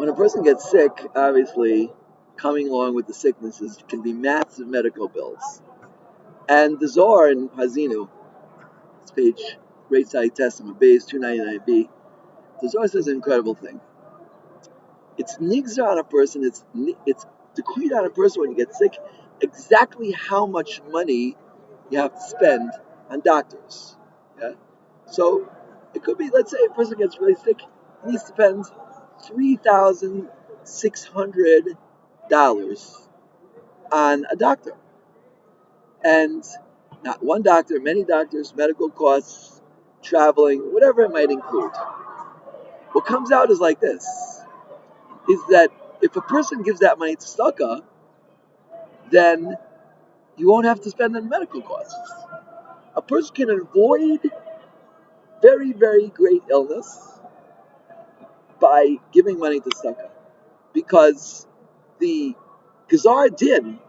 When a person gets sick, obviously, coming along with the sicknesses can be massive medical bills. And the Zohar in Hazinu, it's page Great Side Testament, base 299b, the Zohar says an incredible thing. It's nigzar on a person, it's decreed on a person when you get sick exactly how much money you have to spend on doctors. Yeah? So it could be, let's say a person gets really sick, he needs to spend $3,600 on a doctor. And not one doctor, many doctors, medical costs, traveling, whatever it might include. What comes out is like this, is that if a person gives that money to tzedakah, then you won't have to spend on medical costs. A person can avoid very, very great illness by giving money to tzedakah, because the gazar din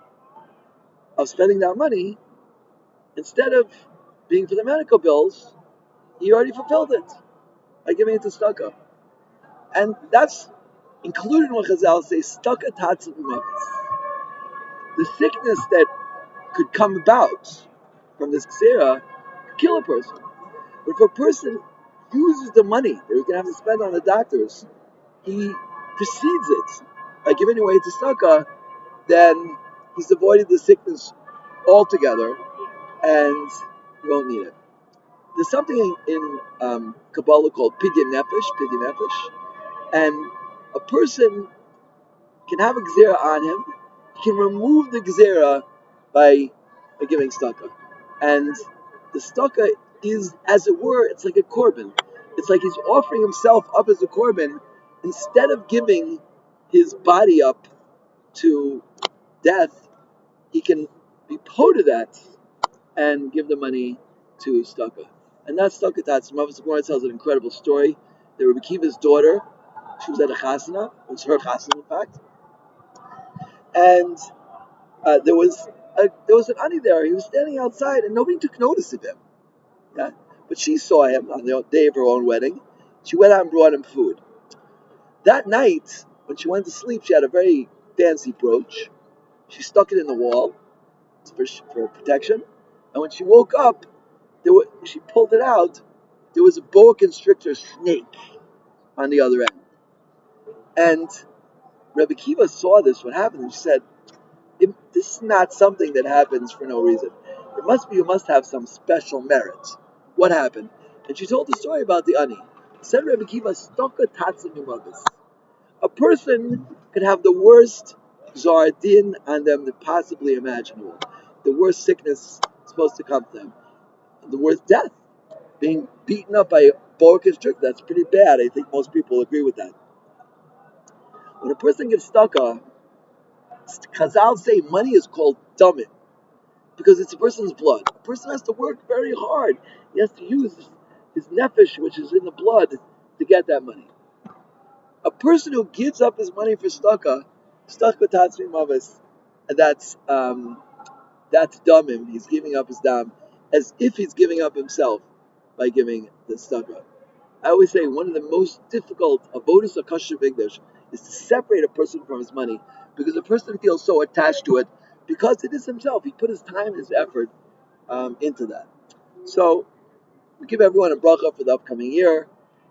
of spending that money, instead of being for the medical bills, he already fulfilled it by giving it to tzedakah. And that's included in what Chazal say, tzedakah tatzim umavis. The sickness that could come about from this ksera could kill a person. But if a person uses the money that he's going to have to spend on the doctors, he precedes it by giving away to tzedakah, then he's avoided the sickness altogether, and he won't need it. There's something in Kabbalah called pidyon nefesh, and a person can have a gzera on him. He can remove the gzera by giving tzedakah, and the tzedakah is, as it were, it's like a korban. It's like he's offering himself up as a korban instead of giving his body up to death. He can be po to that and give the money to tzedakah. And that's tzedakah tatzim. The Gemara tells an incredible story. That Rabbi Akiva's daughter, she was at a chasana, it was her chasana in fact, and there was an ani there. He was standing outside, and nobody took notice of him. Yeah? But she saw him on the day of her own wedding. She went out and brought him food. That night, when she went to sleep, she had a very fancy brooch. She stuck it in the wall for protection. And when she woke up, she pulled it out. There was a boa constrictor snake on the other end. And Rebbe Kiva saw this, what happened, and she said, this is not something that happens for no reason. You must have some special merit. What happened? And she told the story about the ani. Said Rebbe Kiva, "Stokka tatzim imavis." A person could have the worst zardin on them that possibly imaginable. The worst sickness supposed to come to them. The worst death. Being beaten up by a boa constrictor, that's pretty bad. I think most people agree with that. When a person gives tzedakah, Chazal say money is called damim, because it's a person's blood. A person has to work very hard. He has to use his nefesh, which is in the blood, to get that money. A person who gives up his money for tzedakah tatzmi mavis, and that's damim. He's giving up his dam, as if he's giving up himself by giving the tzedakah. I always say one of the most difficult avodas hakosher b'English is to separate a person from his money, because a person feels so attached to it because it is himself. He put his time, his effort into that. So we give everyone a bracha for the upcoming year.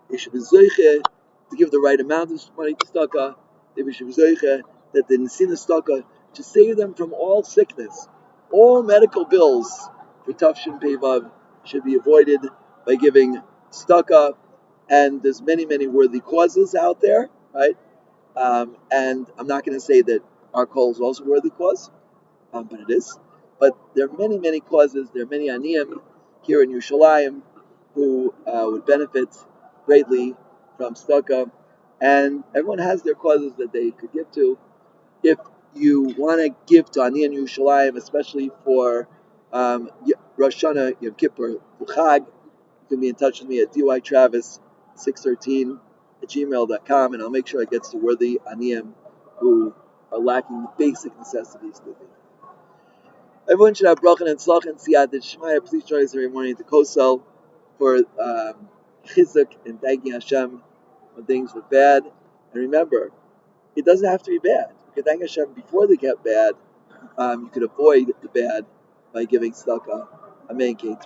They should be zoiche to give the right amount of money to tzedakah. They should be zoiche that the nesina tzedakah to save them from all sickness, all medical bills for Tafshin Peivav should be avoided by giving tzedakah. And there's many, many worthy causes out there, right? And I'm not going to say that our call is also a worthy cause, but it is. But there are many, many causes. There are many aniyim here in Yerushalayim who would benefit greatly from tzedakah, and everyone has their causes that they could give to. If you want to give to Ani in Yerushalayim, especially for Rosh Hashanah, Yom Kippur, Chag, you can be in touch with me at dytravis613@gmail.com, and I'll make sure it gets to worthy Aniyim who are lacking the basic necessities living. Everyone should have bracha and tzlach and siyat shmaya. Please join us every morning to Kosel for chizuk and thanking Hashem when things were bad. And remember, It doesn't have to be bad. You can thank Hashem before they get bad. You could avoid the bad by giving tzedakah, a main case.